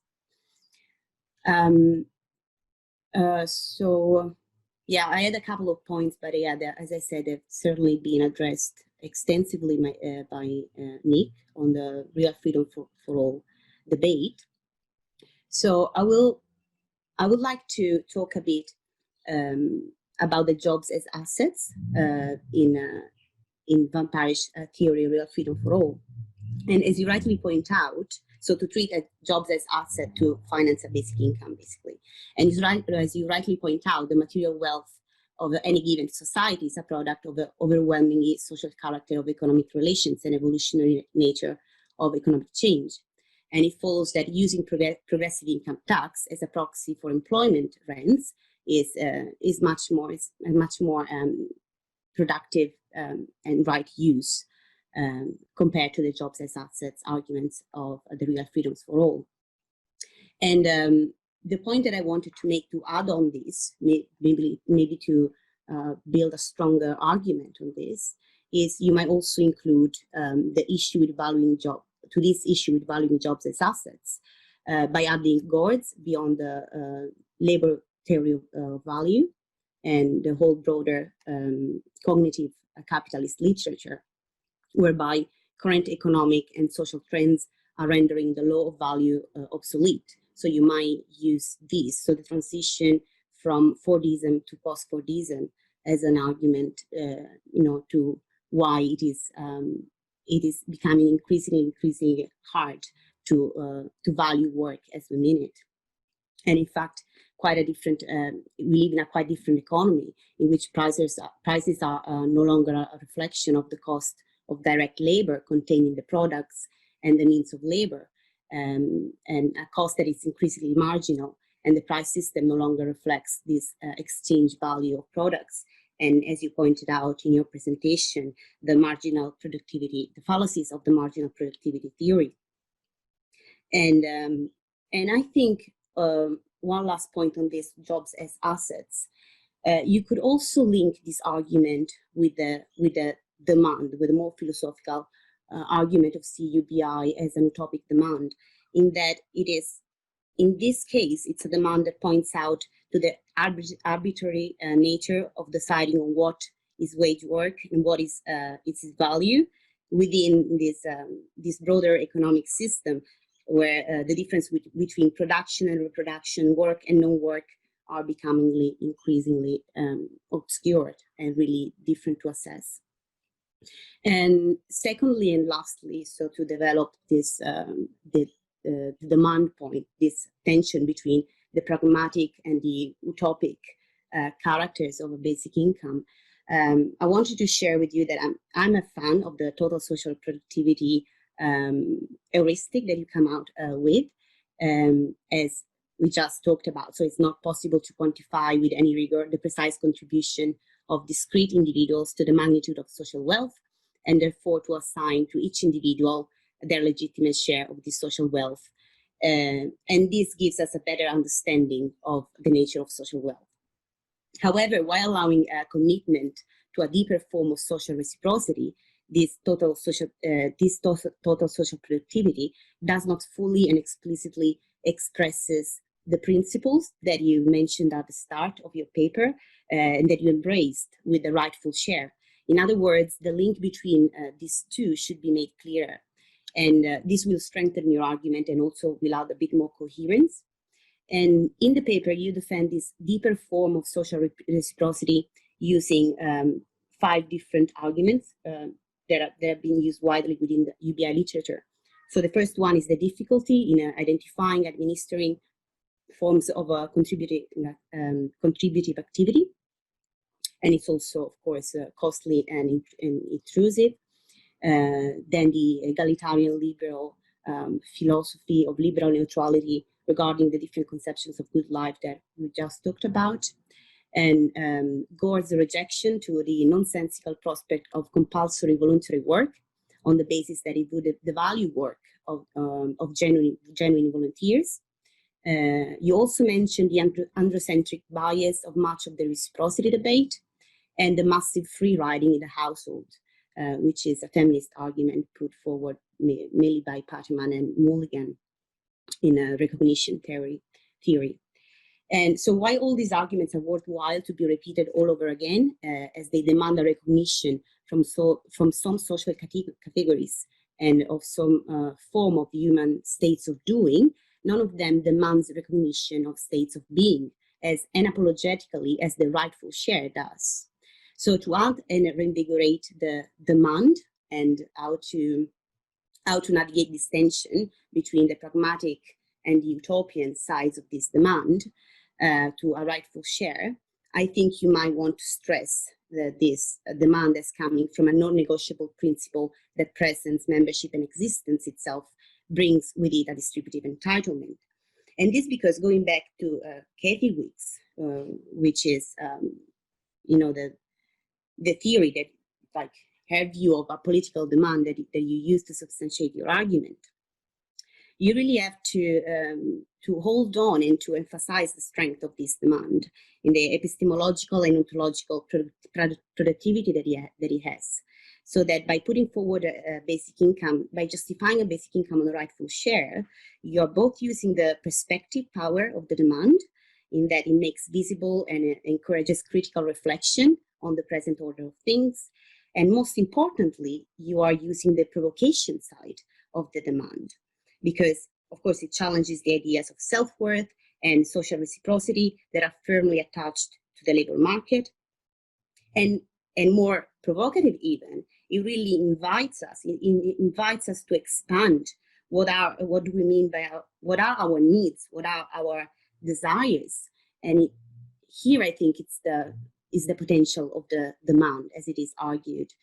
So yeah, I had a couple of points, but yeah, as I said, they've certainly been addressed extensively by Nick on the Real Freedom for All debate. So I would like to talk a bit about the jobs as assets in Van Parish's theory, Real Freedom for All. And as you rightly point out, so to treat jobs as asset to finance a basic income, basically. And as you rightly point out, the material wealth of any given society is a product of the overwhelmingly social character of economic relations and evolutionary nature of economic change. And it follows that using progressive income tax as a proxy for employment rents is much more productive and right use compared to the jobs as assets arguments of the Real Freedoms for All. And the point that I wanted to make to add on this, maybe to build a stronger argument on this, is you might also include the issue with valuing jobs as assets by adding guards beyond the labor theory of value and the whole broader cognitive capitalist literature, whereby current economic and social trends are rendering the law of value obsolete. So you might use this, so the transition from Fordism to post-Fordism as an argument, to why it is becoming increasingly hard to value work as we mean it. And in fact, we live in a quite different economy in which prices are no longer a reflection of the cost of direct labor contained in the products and the means of labor, and a cost that is increasingly marginal, and the price system no longer reflects this exchange value of products. And as you pointed out in your presentation, the fallacies of the marginal productivity theory. And I think one last point on this, jobs as assets. You could also link this argument with the demand, with a more philosophical argument of CUBI as an utopic demand, in that it is, in this case, it's a demand that points out to the arbitrary nature of deciding on what is wage work and what is its value within this broader economic system, where the difference between production and reproduction, work and non-work, are becoming increasingly obscured and really different to assess. And secondly and lastly, so to develop this the demand point, this tension between the pragmatic and the utopic characters of a basic income, I wanted to share with you that I'm a fan of the total social productivity heuristic that you come out with, as we just talked about. So it's not possible to quantify with any rigor the precise contribution of discrete individuals to the magnitude of social wealth, and therefore to assign to each individual their legitimate share of this social wealth. And this gives us a better understanding of the nature of social wealth. However, while allowing a commitment to a deeper form of social reciprocity, this total social productivity does not fully and explicitly expresses the principles that you mentioned at the start of your paper and that you embraced with the rightful share. In other words, the link between these two should be made clearer. And this will strengthen your argument and also will add a bit more coherence. And in the paper, you defend this deeper form of social reciprocity using 5 different arguments that have been used widely within the UBI literature. So the first one is the difficulty in identifying, administering forms of contributive activity. And it's also, of course, costly and intrusive. Then the egalitarian liberal philosophy of liberal neutrality regarding the different conceptions of good life that we just talked about. and Gore's rejection to the nonsensical prospect of compulsory voluntary work on the basis that it would devalue work of genuine volunteers. You also mentioned the androcentric bias of much of the reciprocity debate and the massive free riding in the household, which is a feminist argument put forward mainly by Patterman and Mulligan in a recognition theory. And so while all these arguments are worthwhile to be repeated all over again, as they demand a recognition from some social categories and of some form of human states of doing, none of them demands recognition of states of being as unapologetically as the rightful share does. So to add and reinvigorate the demand and how to navigate this tension between the pragmatic and the utopian sides of this demand to a rightful share, I think you might want to stress that this demand is coming from a non-negotiable principle that presence, membership, and existence itself brings with it a distributive entitlement. And this because going back to Kathy Weeks, which is, the theory that, like, her view of a political demand that you use to substantiate your argument, you really have to hold on and to emphasize the strength of this demand in the epistemological and ontological productivity that it has. So that by putting forward a basic income, by justifying a basic income on a rightful share, you're both using the perspective power of the demand, in that it makes visible and encourages critical reflection on the present order of things. And most importantly, you are using the provocation side of the demand, because of course it challenges the ideas of self-worth and social reciprocity that are firmly attached to the labor market. And more provocative even, it really invites us to expand what do we mean by what are our needs, what are our desires. And here I think is the potential of the demand, as it is argued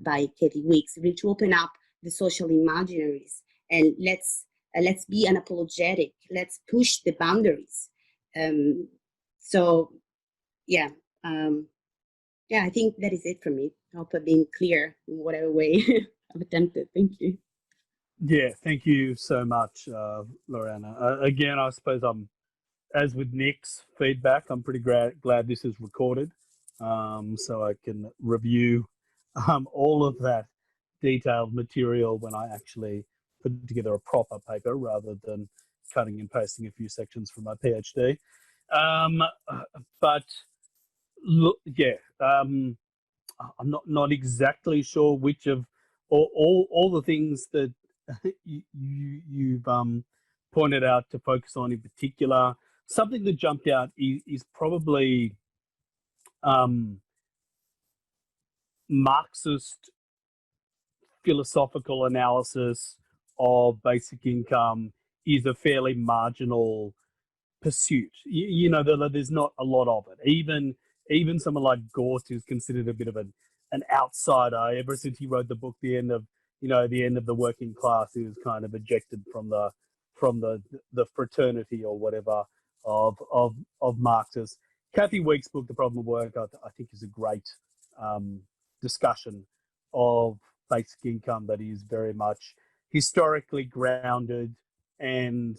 by Katie Weeks, really to open up the social imaginaries and let's be unapologetic, let's push the boundaries. I think that is it for me. I hope I've been clear in whatever way I've attempted. Thank you. Yeah, thank you so much, Loriana. Again, I suppose as with Nick's feedback, I'm pretty glad this is recorded, so I can review all of that detailed material when I actually put together a proper paper rather than cutting and pasting a few sections from my PhD. But look, yeah, I'm not exactly sure which of all the things that you've pointed out to focus on in particular. Something that jumped out is probably Marxist philosophical analysis of basic income is a fairly marginal pursuit. There's not a lot of it. Even someone like Gorst is considered a bit of an outsider. Ever since he wrote the book, the end of the working class, he was kind of ejected from the fraternity or whatever of Marxists. Kathy Weeks' book, The Problem of Work, I think is a great discussion of basic income that is very much historically grounded. And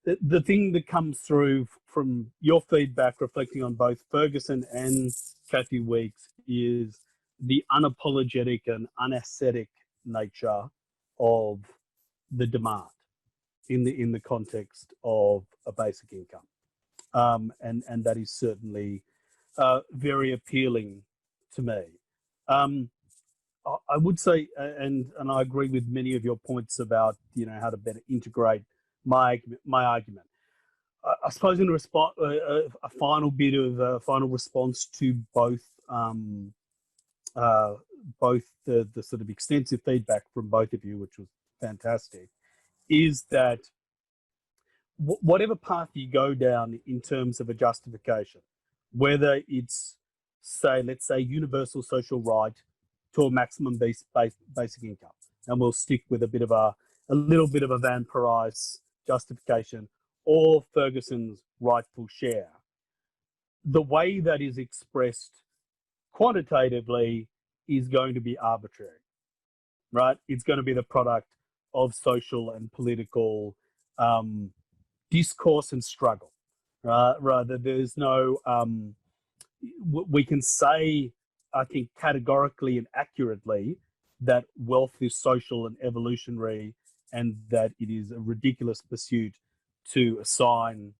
the thing that comes through from your feedback, reflecting on both Ferguson and Kathy Weeks, is the unapologetic and unascetic nature of the demand in the context of a basic income, and that is certainly very appealing to me. I would say, and I agree with many of your points about how to better integrate my argument. I suppose in a final bit of final response to both the sort of extensive feedback from both of you, which was fantastic, is that whatever path you go down in terms of a justification, whether it's let's say universal social right to a maximum basic income, and we'll stick with a little bit of a Van Parijs justification, or Ferguson's rightful share, the way that is expressed quantitatively is going to be arbitrary, right? It's going to be the product of social and political discourse and struggle, right? Rather, there's no, we can say, I think, categorically and accurately that wealth is social and evolutionary, and that it is a ridiculous pursuit to assign,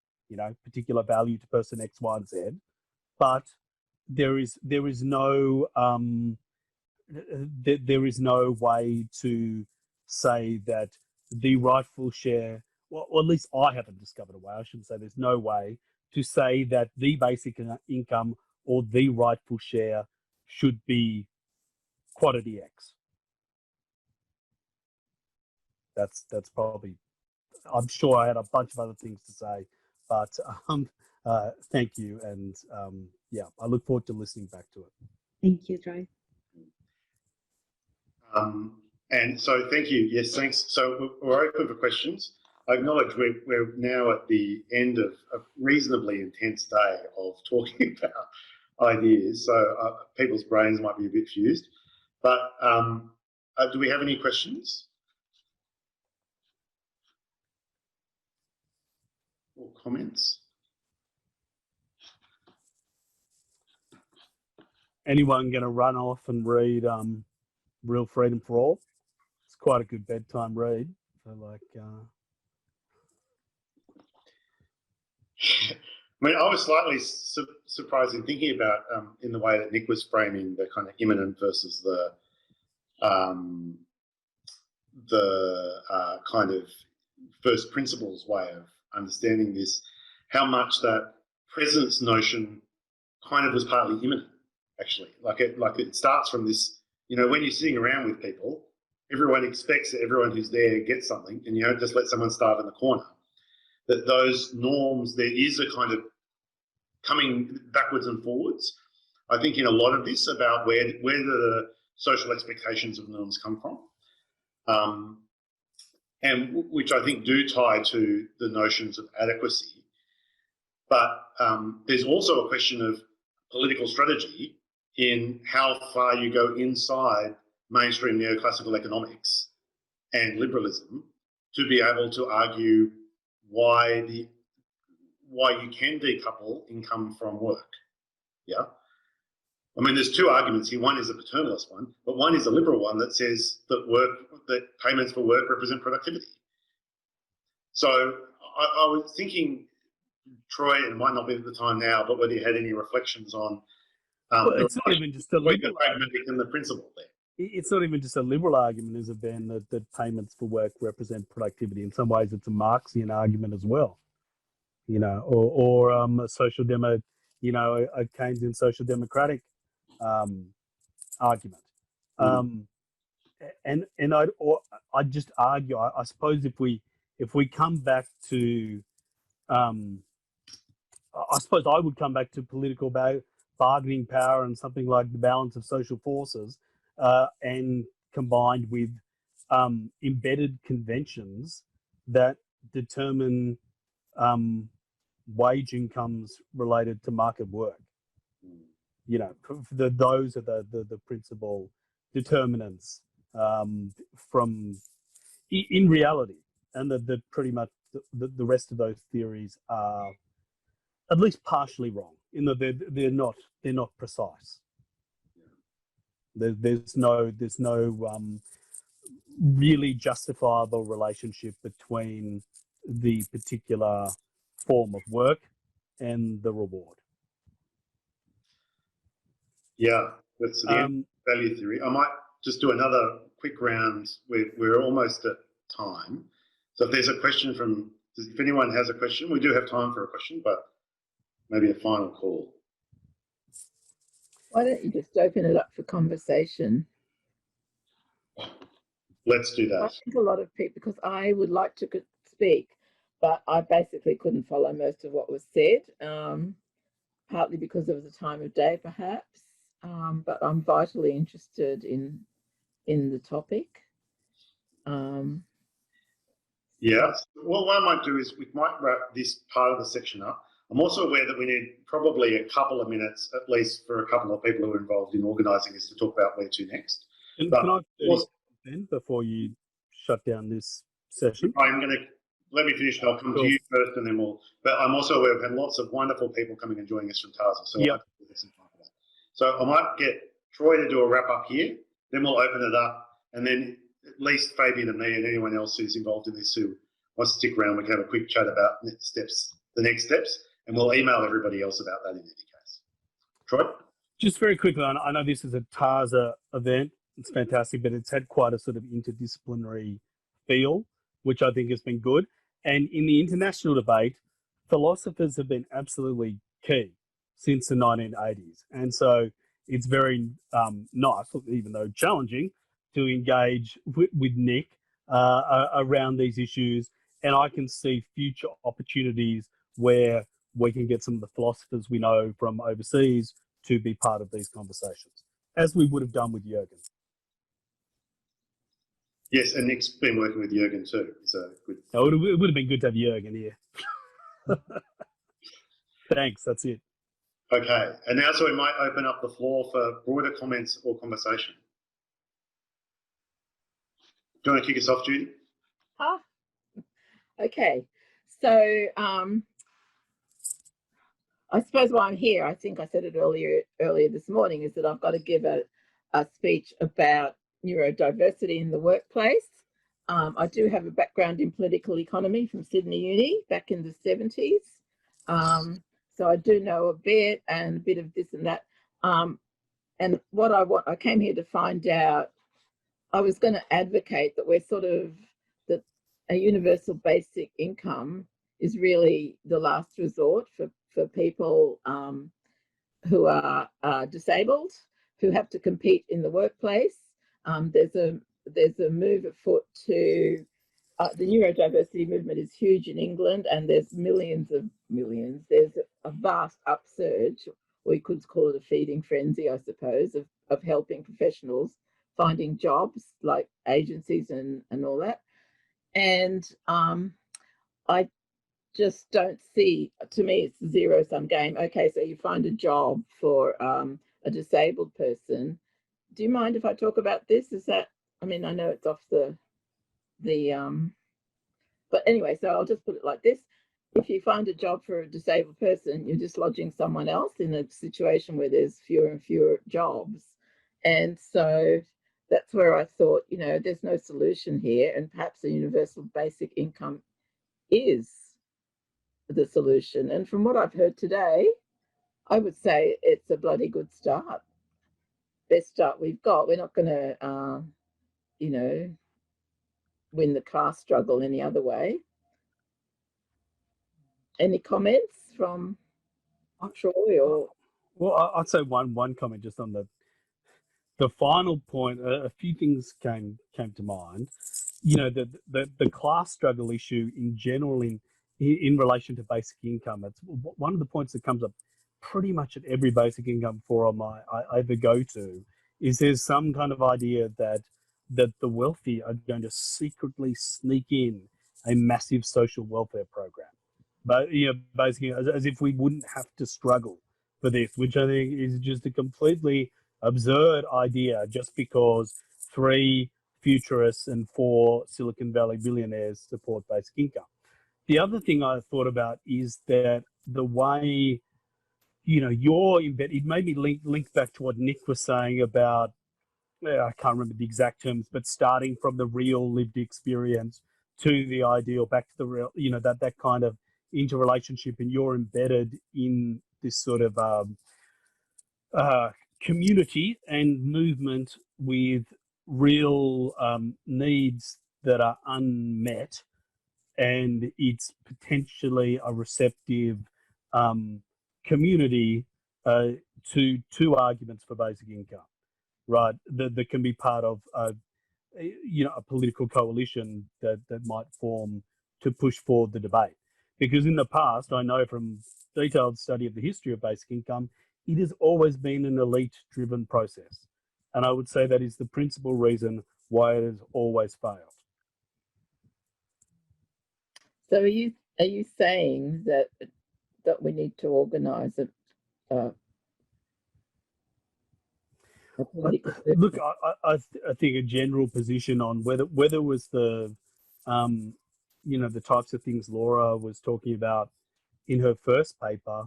particular value to person X, Y, and Z. But there is no there is no way to say that the rightful share, well, or at least I haven't discovered a way. I shouldn't say there's no way to say that the basic income or the rightful share should be quantity X. That's probably. I'm sure I had a bunch of other things to say, but thank you, and yeah, I look forward to listening back to it. Thank you, Troy. And so thank you. Yes, thanks. So we're open for questions. I acknowledge we're now at the end of a reasonably intense day of talking about ideas, so people's brains might be a bit fused. But do we have any questions or comments? Anyone going to run off and read Real Freedom for All? It's quite a good bedtime read. So I mean, I was slightly surprised in thinking about in the way that Nick was framing the kind of imminent versus the kind of first principles way of understanding this, how much that presence notion kind of was partly imminent, actually. Like it starts from this, when you're sitting around with people, everyone expects that everyone who's there gets something, and you don't just let someone starve in the corner. That those norms, there is a kind of coming backwards and forwards. I think in a lot of this about where the social expectations of norms come from, and which I think do tie to the notions of adequacy. But there's also a question of political strategy in how far you go inside mainstream neoclassical economics and liberalism to be able to argue why you can decouple income from work. Yeah. I mean, there's two arguments here. One is a paternalist one, but one is a liberal one that says that payments for work represent productivity. So I was thinking, Troy, and it might not be at the time now, but whether you had any reflections on it's not even just a liberal argument and the principle there. It's not even just a liberal argument, is it, Ben, that payments for work represent productivity? In some ways, it's a Marxian argument as well, or a social demo, a Keynesian social democratic argument. And I'd just argue, I suppose if we come back to, I suppose I would come back to political bargaining power and something like the balance of social forces, and combined with embedded conventions that determine wage incomes related to market work. Those are the principal determinants from in reality, and that pretty much the rest of those theories are at least partially wrong in that they're not precise. There's no really justifiable relationship between the particular form of work and the reward. Yeah, that's the end of value theory. I might just do another quick round. We're almost at time. So if there's a question if anyone has a question, we do have time for a question, but maybe a final call. Why don't you just open it up for conversation? Let's do that. I think a lot of people, because I would like to speak, but I basically couldn't follow most of what was said, partly because it was a time of day, perhaps, but I'm vitally interested in the topic. Yeah. Well, what I might do is we might wrap this part of the section up. I'm also aware that we need probably a couple of minutes, at least for a couple of people who are involved in organising this, to talk about where to next. Can But I then before you shut down this session? I'm going to let me finish. I'll come to you first, and then we'll. But I'm also aware we've had lots of wonderful people coming and joining us from TASA, so Yep. there's some time for that. So I might get Troy to do a wrap up here, then we'll open it up, and then at least Fabian and me and anyone else who's involved in this who wants to stick around, we can have a quick chat about the next steps, and we'll email everybody else about that in any case. Troy? Just very quickly, I know this is a TASA event. It's fantastic, but it's had quite a sort of interdisciplinary feel, which I think has been good. And in the international debate, philosophers have been absolutely key since the 1980s. And so it's very nice, even though challenging, to engage with Nick around these issues. And I can see future opportunities where we can get some of the philosophers we know from overseas to be part of these conversations, as we would have done with Jürgen. Yes, and Nick's been working with Jürgen too. So good. Oh, it would have been good to have Jürgen here. Thanks, that's it. Okay, and now so we might open up the floor for broader comments or conversation. Do you want to kick us off, Judy? Okay. So I suppose why I'm here, I think I said it earlier this morning, is that I've got to give a speech about neurodiversity in the workplace. I do have a background in political economy from Sydney Uni back in the 70s. So I do know a bit and a bit of this and that. And what I came here to find out, I was going to advocate that we're that a universal basic income is really the last resort for people who are disabled, who have to compete in the workplace. There's a move afoot to the neurodiversity movement is huge in England, and there's millions. There's a vast upsurge, or you could call it a feeding frenzy, I suppose, of helping professionals finding jobs like agencies and all that. And I just don't see, to me, it's a zero-sum game. Okay, so you find a job for a disabled person. Do you mind if I talk about this? Is that, I mean, I know it's off the but anyway, so I'll just put it like this. If you find a job for a disabled person, you're dislodging someone else in a situation where there's fewer and fewer jobs. And so that's where I thought, there's no solution here, and perhaps a universal basic income is the solution. And from what I've heard today, I would say it's a bloody good start. Best start we've got. We're not going to, win the class struggle any other way. Any comments from Troy or? Well, I'd say one comment just on the final point. A few things came to mind. The class struggle issue in general in relation to basic income. It's one of the points that comes up pretty much at every basic income forum I ever go to. Is there's some kind of idea that the wealthy are going to secretly sneak in a massive social welfare program, but basically as if we wouldn't have to struggle for this, which I think is just a completely absurd idea, just because 3 futurists and 4 Silicon Valley billionaires support basic income. The other thing I thought about is that the way, you're in bed, it made me link back to what Nick was saying about, I can't remember the exact terms, but starting from the real lived experience to the ideal, back to the real, that kind of interrelationship, and you're embedded in this sort of community and movement with real needs that are unmet, and it's potentially a receptive community to 2 arguments for basic income. Right, that can be part of a political coalition that might form to push forward the debate. Because in the past, I know from detailed study of the history of basic income, it has always been an elite-driven process, and I would say that is the principal reason why it has always failed. So are you saying that that we need to organise a political Look, I think a general position on whether it was the, the types of things Laura was talking about in her first paper,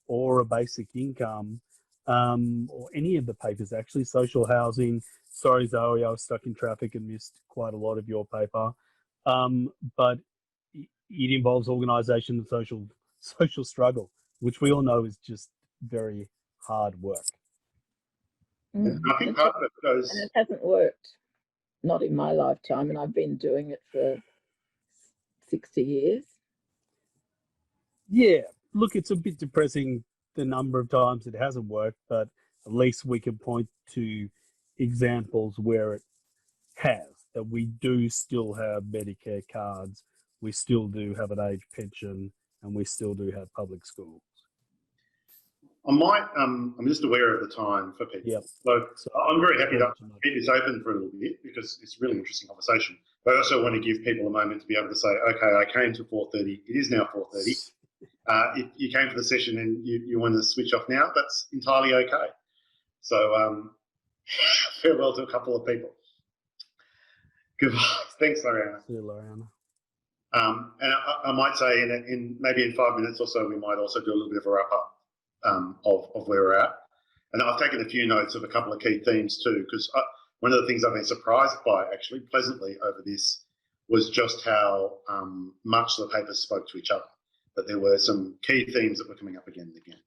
or a basic income, or any of the papers actually, social housing. Sorry, Zoe, I was stuck in traffic and missed quite a lot of your paper, but it involves organisation and social struggle, which we all know is just very hard work. And I think part of it goes. And it hasn't worked, not in my lifetime, and I've been doing it for 60 years. Yeah, look, it's a bit depressing the number of times it hasn't worked, but at least we can point to examples where it has, that we do still have Medicare cards, we still do have an age pension, and we still do have public schools. I'm just aware of the time for people. Yep. So I'm very happy to keep this open for a little bit because it's a really interesting conversation. But I also want to give people a moment to be able to say, okay, I came to 4:30. It is now 4:30. If you came for the session and you want to switch off now, that's entirely okay. So farewell to a couple of people. Goodbye. Thanks, Loriana. See you, Loriana. And I might say in maybe in 5 minutes or so, we might also do a little bit of a wrap up of where we're at. And I've taken a few notes of a couple of key themes too, because one of the things I've been surprised by, actually, pleasantly over this, was just how much the papers spoke to each other. But there were some key themes that were coming up again and again.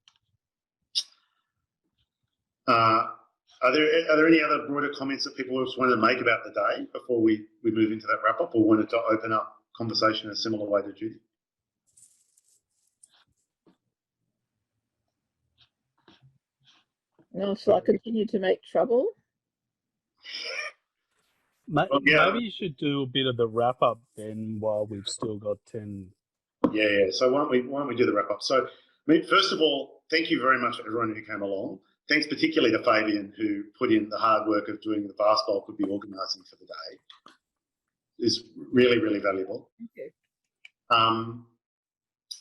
Are there any other broader comments that people just wanted to make about the day before we move into that wrap up, or wanted to open up conversation in a similar way to Judy? No, shall I continue to make trouble? Maybe you should do a bit of the wrap up then, while we've still got 10. Yeah. So why don't we do the wrap up? So, first of all, thank you very much to everyone who came along. Thanks particularly to Fabian, who put in the hard work of doing the vast bulk of the organising for the day. It's really, really valuable. Thank you.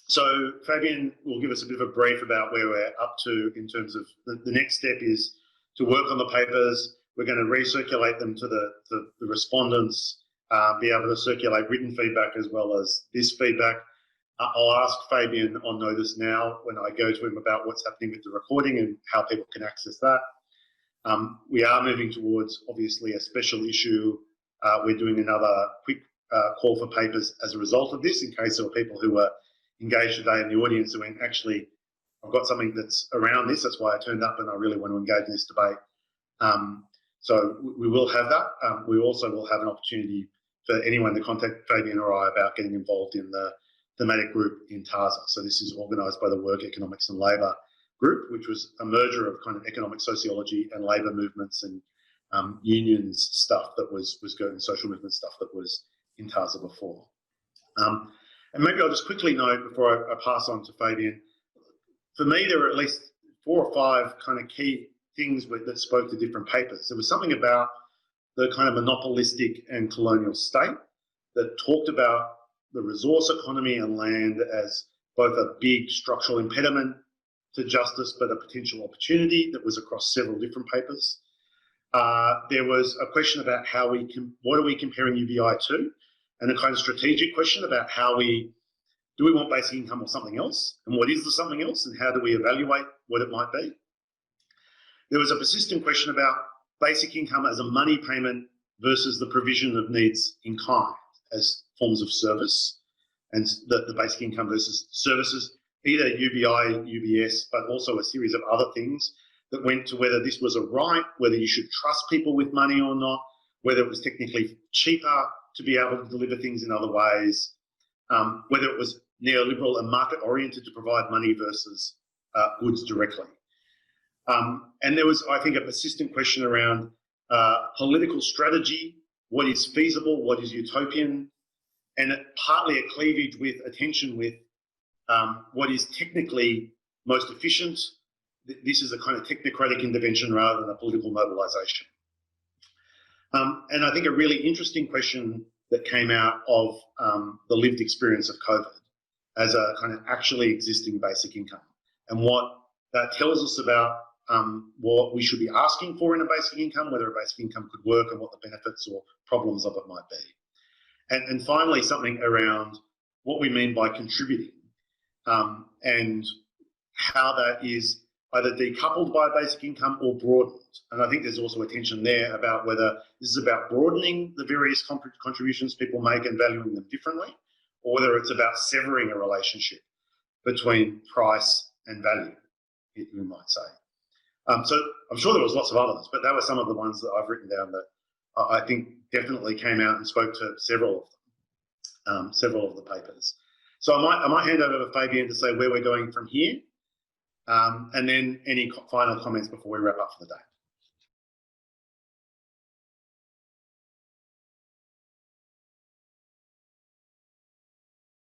So Fabian will give us a bit of a brief about where we're up to in terms of the next step is to work on the papers. We're going to recirculate them to the respondents, be able to circulate written feedback as well as this feedback. I'll ask Fabian on notice now when I go to him about what's happening with the recording and how people can access that. We are moving towards, obviously, a special issue. We're doing another quick call for papers as a result of this, in case there were people who were engaged today in the audience who went, actually, I've got something that's around this. That's why I turned up and I really want to engage in this debate. So we will have that. We also will have an opportunity for anyone to contact Fabian or I about getting involved in the thematic group in TASA. So this is organised by the Work Economics and Labour group, which was a merger of kind of economic sociology and labour movements and unions stuff that was going, social movement stuff that was in TASA before. And maybe I'll just quickly note before I pass on to Fabian, for me there were at least 4 or 5 kind of key things that spoke to different papers. There was something about the kind of monopolistic and colonial state that talked about the resource economy and land as both a big structural impediment to justice but a potential opportunity that was across several different papers. There was a question about what are we comparing UBI to, and a kind of strategic question about do we want basic income or something else, and what is the something else, and how do we evaluate what it might be. There was a persistent question about basic income as a money payment versus the provision of needs in kind as forms of service, and the basic income versus services, either UBI, UBS, but also a series of other things that went to whether this was a right, whether you should trust people with money or not, whether it was technically cheaper to be able to deliver things in other ways, whether it was neoliberal and market-oriented to provide money versus goods directly. And there was, I think, a persistent question around political strategy, what is feasible, what is utopian, and partly a cleavage with attention with what is technically most efficient. This is a kind of technocratic intervention rather than a political mobilisation. And I think a really interesting question that came out of the lived experience of COVID as a kind of actually existing basic income, and what that tells us about what we should be asking for in a basic income, whether a basic income could work, and what the benefits or problems of it might be. And finally, something around what we mean by contributing, and how that is either decoupled by basic income or broadened. And I think there's also a tension there about whether this is about broadening the various contributions people make and valuing them differently, or whether it's about severing a relationship between price and value, you might say. So I'm sure there was lots of others, but that were some of the ones that I've written down that I think definitely came out and spoke to several of the papers. So I might hand over to Fabienne to say where we're going from here, and then any final comments before we wrap up for the day.